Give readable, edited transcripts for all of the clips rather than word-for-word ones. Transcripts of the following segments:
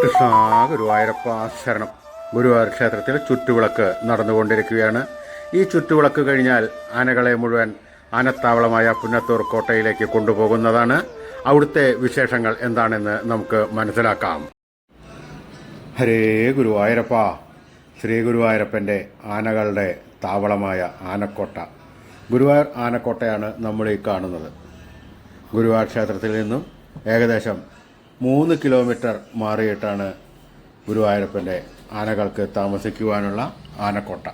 കൃഷ്ണ ഗുരുവായൂരപ്പ ശരണം. ഗുരുവായൂർ ക്ഷേത്രത്തിൽ ചുറ്റുവിളക്ക് നടന്നുകൊണ്ടിരിക്കുകയാണ്. ഈ ചുറ്റുവിളക്ക് കഴിഞ്ഞാൽ ആനകളെ മുഴുവൻ ആനത്താവളമായ പുന്നത്തൂർ കോട്ടയിലേക്ക് കൊണ്ടുപോകുന്നതാണ്. അവിടുത്തെ വിശേഷങ്ങൾ എന്താണെന്ന് നമുക്ക് മനസ്സിലാക്കാം. ഹരേ ഗുരുവായൂരപ്പ. ശ്രീ ഗുരുവായൂരപ്പൻ്റെ ആനകളുടെ താവളമായ ആനക്കോട്ട, ഗുരുവായൂർ ആനക്കോട്ടയാണ് നമ്മൾ ഈ കാണുന്നത്. ഗുരുവായൂർ ക്ഷേത്രത്തിൽ നിന്നും ഏകദേശം 3 കിലോമീറ്റർ മാറിയിട്ടാണ് ഗുരുവായൂരപ്പൻ്റെ ആനകൾക്ക് താമസിക്കുവാനുള്ള ആനക്കോട്ട.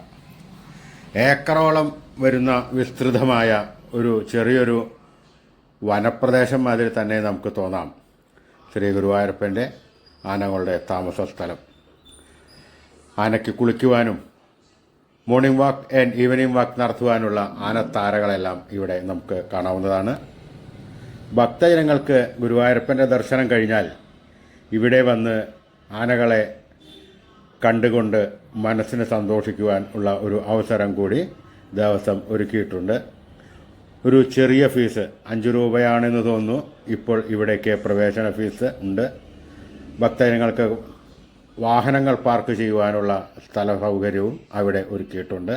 ഏക്കറോളം വരുന്ന വിസ്തൃതമായ ഒരു ചെറിയൊരു വനപ്രദേശം മാതിരി തന്നെ നമുക്ക് തോന്നാം ശ്രീ ഗുരുവായൂരപ്പൻ്റെ ആനകളുടെ താമസ സ്ഥലം. ആനയ്ക്ക് കുളിക്കുവാനും മോർണിംഗ് വാക്ക് ആൻഡ് ഈവനിംഗ് വാക്ക് നടത്തുവാനുള്ള ആനത്താരകളെല്ലാം ഇവിടെ നമുക്ക് കാണാവുന്നതാണ്. ഭക്തജനങ്ങൾക്ക് ഗുരുവായൂരപ്പൻ്റെ ദർശനം കഴിഞ്ഞാൽ ഇവിടെ വന്ന് ആനകളെ കണ്ടുകൊണ്ട് മനസ്സിന് സന്തോഷിക്കുവാൻ ഉള്ള ഒരു അവസരം കൂടി ദേവസ്വം ഒരുക്കിയിട്ടുണ്ട്. ഒരു ചെറിയ ഫീസ് 5 രൂപയാണെന്ന് തോന്നുന്നു ഇപ്പോൾ ഇവിടേക്ക് പ്രവേശന ഫീസ് ഉണ്ട്. ഭക്തജനങ്ങൾക്ക് വാഹനങ്ങൾ പാർക്ക് ചെയ്യുവാനുള്ള സ്ഥല സൗകര്യവും അവിടെ ഒരുക്കിയിട്ടുണ്ട്.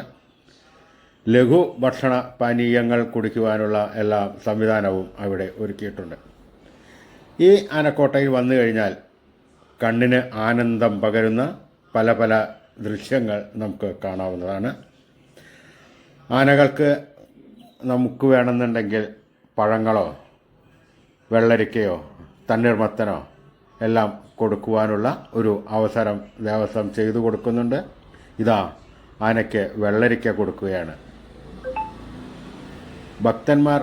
ലഘു ഭക്ഷണ പാനീയങ്ങൾ കുടിക്കുവാനുള്ള എല്ലാ സംവിധാനവും അവിടെ ഒരുക്കിയിട്ടുണ്ട്. ഈ ആനക്കോട്ടയിൽ വന്നു കഴിഞ്ഞാൽ കണ്ണിന് ആനന്ദം പകരുന്ന പല പല ദൃശ്യങ്ങൾ നമുക്ക് കാണാവുന്നതാണ്. ആനകൾക്ക് നമുക്ക് വേണമെന്നുണ്ടെങ്കിൽ പഴങ്ങളോ വെള്ളരിക്കയോ തണ്ണീർമത്തനോ എല്ലാം കൊടുക്കുവാനുള്ള ഒരു അവസരം ദേവസ്വം ചെയ്തു കൊടുക്കുന്നുണ്ട്. ഇതാ ആനയ്ക്ക് വെള്ളരിക്ക കൊടുക്കുകയാണ്. ഭക്തന്മാർ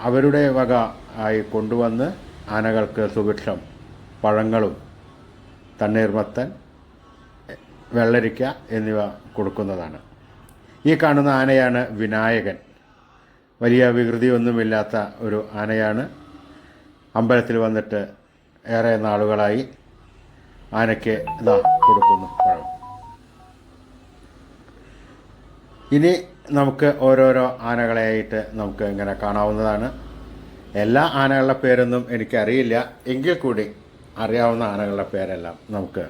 അവരുടെ വക ആയി കൊണ്ടുവന്ന് ആനകൾക്ക് സുഭിക്ഷം പഴങ്ങളും തണ്ണീർമത്തൻ, വെള്ളരിക്ക എന്നിവ കൊടുക്കുന്നതാണ്. ഈ കാണുന്ന ആനയാണ് വിനായകൻ. വലിയ വികൃതിയൊന്നുമില്ലാത്ത ഒരു ആനയാണ്. അമ്പലത്തിൽ വന്നിട്ട് ഏറെ നാളുകളായി. ആനയ്ക്ക് ഇതാ കൊടുക്കുന്നു പഴം. ഇനി നമുക്ക് ഓരോരോ ആനകളെയായിട്ട് നമുക്ക് ഇങ്ങനെ കാണാവുന്നതാണ്. എല്ലാ ആനകളുടെ പേരൊന്നും എനിക്കറിയില്ല, എങ്കിൽ കൂടി അറിയാവുന്ന ആനകളുടെ പേരെല്ലാം നമുക്ക്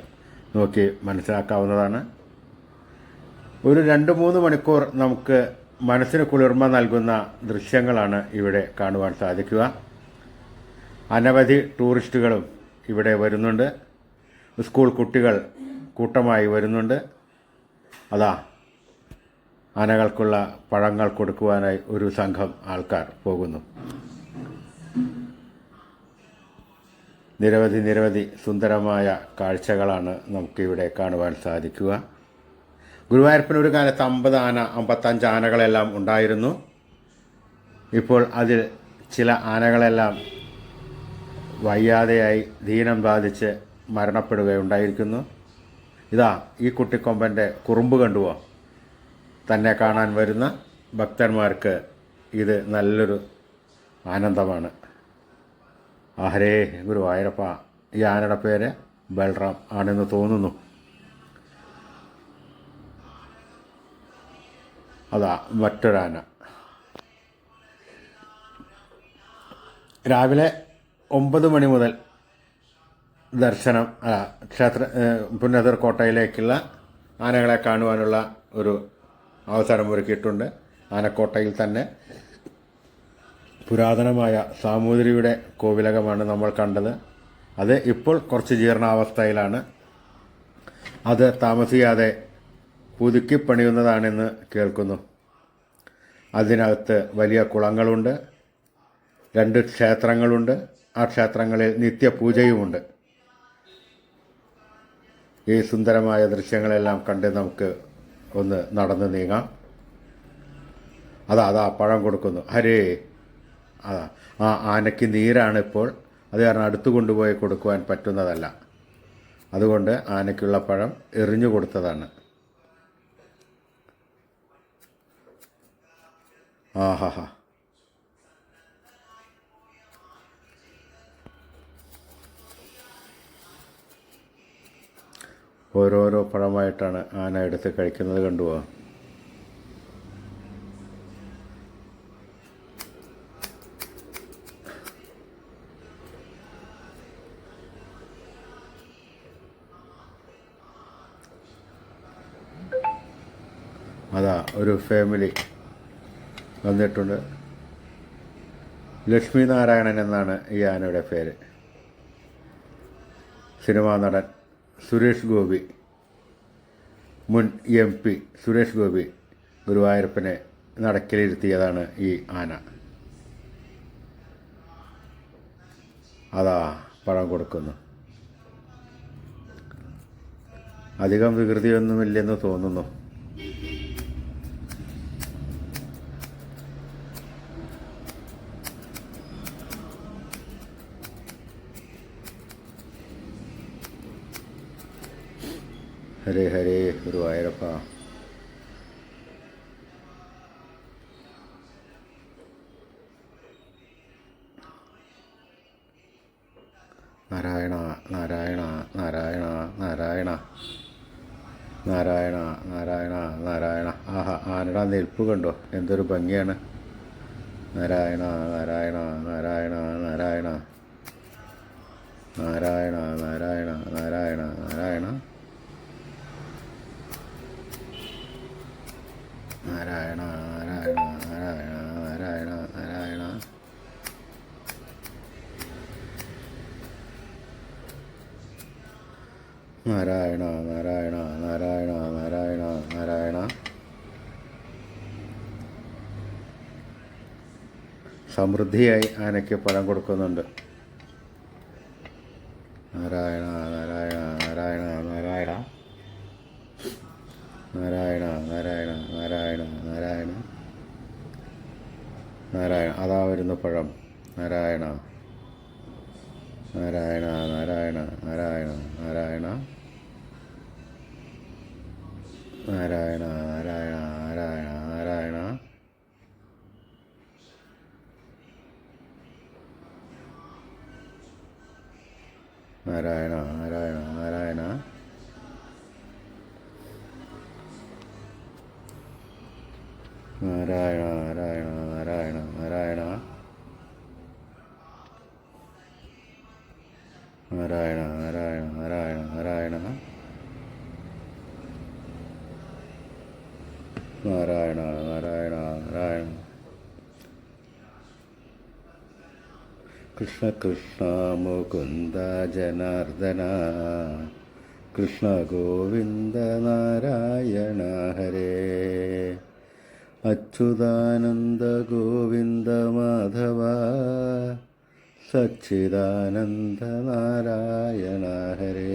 നോക്കി മനസ്സിലാക്കാവുന്നതാണ്. ഒരു 2-3 മണിക്കൂർ നമുക്ക് മനസ്സിന് കുളിർമ നൽകുന്ന ദൃശ്യങ്ങളാണ് ഇവിടെ കാണുവാൻ സാധിക്കുക. അനവധി ടൂറിസ്റ്റുകളും ഇവിടെ വരുന്നുണ്ട്. സ്കൂൾ കുട്ടികൾ കൂട്ടമായി വരുന്നുണ്ട്. അതാ ആനകൾക്കുള്ള പഴങ്ങൾ കൊടുക്കുവാനായി ഒരു സംഘം ആൾക്കാർ പോകുന്നു. നിരവധി സുന്ദരമായ കാഴ്ചകളാണ് നമുക്കിവിടെ കാണുവാൻ സാധിക്കുക. ഗുരുവായൂരപ്പന് ഒരു കാലത്ത് 50 ആന 55 ആനകളെല്ലാം ഉണ്ടായിരുന്നു. ഇപ്പോൾ അതിൽ ചില ആനകളെല്ലാം വയ്യാതെയായി ദീനം ബാധിച്ച് മരണപ്പെടുകയുണ്ടായിരിക്കുന്നു. ഇതാ ഈ കുട്ടിക്കൊമ്പൻ്റെ കുറുമ്പ് കണ്ടുവോ? തന്നെ കാണാൻ വരുന്ന ഭക്തന്മാർക്ക് ഇത് നല്ലൊരു ആനന്ദമാണ്. ഹരേ ഗുരുവായൂരപ്പ. ഈ ആനയുടെ പേര് ബൽറാം ആണെന്ന് തോന്നുന്നു. അതാ മറ്റൊരാന. രാവിലെ 9 മണി മുതൽ ദർശനം പുന്നത്തൂർ കോട്ടയിലേക്കുള്ള ആനകളെ കാണുവാനുള്ള ഒരു അവസരം ഒരുക്കിയിട്ടുണ്ട്. ആനക്കോട്ടയിൽ തന്നെ പുരാതനമായ സാമൂതിരിയുടെ കോവിലകമാണ് നമ്മൾ കണ്ടത്. അത് ഇപ്പോൾ കുറച്ച് ജീർണാവസ്ഥയിലാണ്. അത് താമസിയാതെ പുതുക്കി പണിയുന്നതാണെന്ന് കേൾക്കുന്നു. അതിനകത്ത് വലിയ കുളങ്ങളുണ്ട്, 2 ക്ഷേത്രങ്ങളുണ്ട്. ആ ക്ഷേത്രങ്ങളിൽ നിത്യപൂജയുമുണ്ട്. ഈ സുന്ദരമായ ദൃശ്യങ്ങളെല്ലാം കണ്ട് നമുക്ക് ഒന്ന് നടന്ന് നീങ്ങാം. അതാ പഴം കൊടുക്കുന്നു. ഹരേ. ആ ആനയ്ക്ക് നീരാണ് ഇപ്പോൾ. അത് കാരണം അടുത്ത് കൊണ്ടുപോയി കൊടുക്കുവാൻ പറ്റുന്നതല്ല. അതുകൊണ്ട് ആനയ്ക്കുള്ള പഴം എറിഞ്ഞു കൊടുത്തതാണ്. ആഹാ. ഓരോരോ പഴമായിട്ടാണ് ആന എടുത്ത് കഴിക്കുന്നത് കണ്ടുപോവാ. ഒരു ഫാമിലി വന്നിട്ടുണ്ട്. ലക്ഷ്മി നാരായണൻ എന്നാണ് ഈ ആനയുടെ പേര്. സിനിമാ നടൻ സുരേഷ് ഗോപി, മുൻ MP സുരേഷ് ഗോപി ഗുരുവായൂരപ്പനെ നടക്കിലിരുത്തിയതാണ് ഈ ആന. അതാ പഴം കൊടുക്കുന്നു. അധികം വികൃതിയൊന്നുമില്ലെന്ന് തോന്നുന്നു. ഹരേ ഹരേ ഗുരുവായൂരപ്പ. നാരായണ നാരായണ നാരായണ നാരായണ നാരായണ നാരായണ നാരായണ. ആഹാ, ആനയുടെ നിൽപ്പ് കണ്ടോ, എന്തൊരു ഭംഗിയാണ്. നാരായണ നാരായണ നാരായണ നാരായണ നാരായണ നാരായണ നാരായണ നാരായണ നാരായണ നാരായണ നാരായണ നാരായണ നാരായണ. നാരായണ നാരായണ നാരായണ നാരായണ നാരായണ. സമൃദ്ധിയായി ആനയ്ക്ക് പഴം കൊടുക്കുന്നുണ്ട്. നാരായണ നാരായണ നാരായണ നാരായണ നാരായണ നാരായണ നാരായണ നാരായണ നാരായണ. അതാ വരുന്നു പഴം. നാരായണ നാരായണ നാരായണ നാരായണ നാരായണ നാരായണ നാരായണ നാരായണ നാരായണ. നാരായണ നാരായണ നാരായണ നാരായണ നാരായണ നാരായണ നാരായണ നാരായണ നാരായണ നാരായണ നാരായണ നാരായണ നാരായണ നാരായണ. കൃഷ്ണ കൃഷ്ണ മുകുന്ദ ജനാർദ്ദന കൃഷ്ണ ഗോവിന്ദ നാരായണ ഹരേ. അച്യുതാനന്ദ ഗോവിന്ദ മാധവ സച്ചിദാനന്ദ നാരായണ ഹരേ.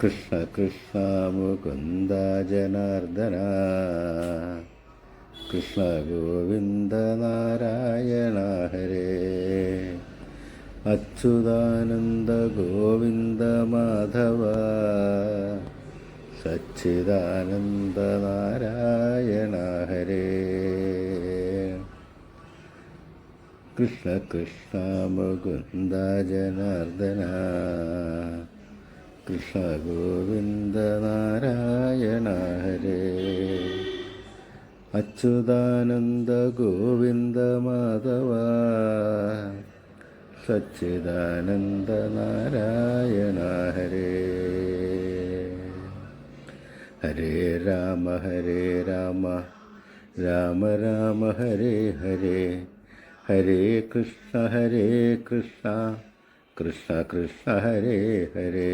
കൃഷ്ണ കൃഷ്ണ മുകുന്ദ ജനാർദ്ദന കൃഷ്ണ ഗോവിന്ദ നാരായണ ഹരേ. അച്യുതാനന്ദ ഗോവിന്ദ മാധവ സച്ചിദാനന്ദ നാരായണ ഹരേ. കൃഷ്ണ കൃഷ്ണ മുകുന്ദ ജനാർദ്ദന കൃഷ്ണ ഗോവിന്ദ നാരായണ ഹരേ. അച്യുതാനന്ദ ഗോവിന്ദ മാധവ സച്ചിദാനന്ദ നാരായണ ഹരേ. ഹരേ രാമ രാമ രാമ ഹരേ ഹരേ. ഹരേ കൃഷ്ണ കൃഷ്ണ കൃഷ്ണ ഹരേ ഹരേ.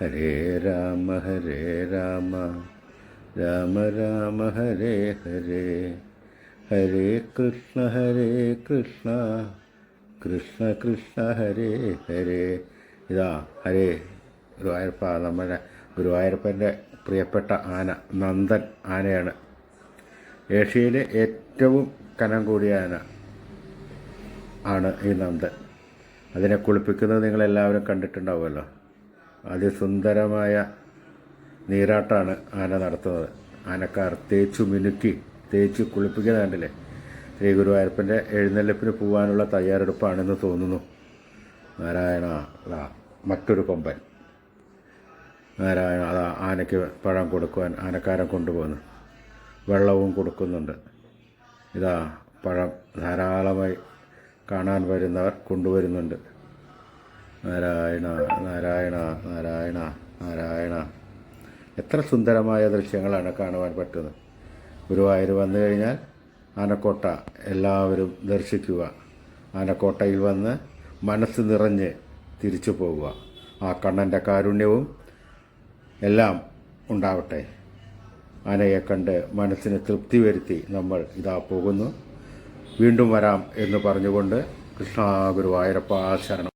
ഹരേ രാമ രാമ രാമ ഹരേ ഹരേ. ഹരേ കൃഷ്ണ കൃഷ്ണ കൃഷ്ണ ഹരേ ഹരേ. ഇതാ ഹരേ ഗുരുവായൂരപ്പ. നമ്മുടെ ഗുരുവായൂരപ്പൻ്റെ പ്രിയപ്പെട്ട ആന നന്ദൻ ആനയാണ്. ഏഷ്യയിലെ ഏറ്റവും കനം കൂടിയ ആന ആണ് ഈ നന്ദൻ. അതിനെ കുളിപ്പിക്കുന്നത് നിങ്ങളെല്ലാവരും കണ്ടിട്ടുണ്ടാവുമല്ലോ. അതിസുന്ദരമായ നീരാട്ടാണ് ആന നടത്തുന്നത്. ആനക്കാർ തേച്ചു മിനുക്കി തേച്ച് കുളിപ്പിക്കുന്നത് കണ്ടില്ലേ. ശ്രീ ഗുരുവായൂരപ്പൻ്റെ എഴുന്നള്ളിപ്പിന് പോകാനുള്ള തയ്യാറെടുപ്പാണെന്ന് തോന്നുന്നു. നാരായണ. അതാ മറ്റൊരു കൊമ്പൻ. നാരായണ. അതാ ആനയ്ക്ക് പഴം കൊടുക്കുവാൻ ആനക്കാരൻ കൊണ്ടുപോകുന്നു. വെള്ളവും കൊടുക്കുന്നുണ്ട്. ഇതാ പഴം ധാരാളമായി കാണാൻ വരുന്നവർ കൊണ്ടുവരുന്നുണ്ട്. നാരായണ നാരായണ നാരായണ നാരായണ. എത്ര സുന്ദരമായ ദൃശ്യങ്ങളാണ് കാണുവാൻ പറ്റുന്നത്. ഗുരുവായൂർ വന്നു കഴിഞ്ഞാൽ ആനക്കോട്ട എല്ലാവരും ദർശിക്കുക. ആനക്കോട്ടയിൽ വന്ന് മനസ്സ് നിറഞ്ഞ് തിരിച്ചു പോകുക. ആ കണ്ണൻ്റെ കാരുണ്യവും എല്ലാം ഉണ്ടാവട്ടെ. ആനയെ കണ്ട് മനസ്സിന് തൃപ്തി വരുത്തി നമ്മൾ ഇതാ പോകുന്നു. വീണ്ടും വരാം എന്ന് പറഞ്ഞുകൊണ്ട് കൃഷ്ണ ഗുരുവായൂരപ്പ ശരണം.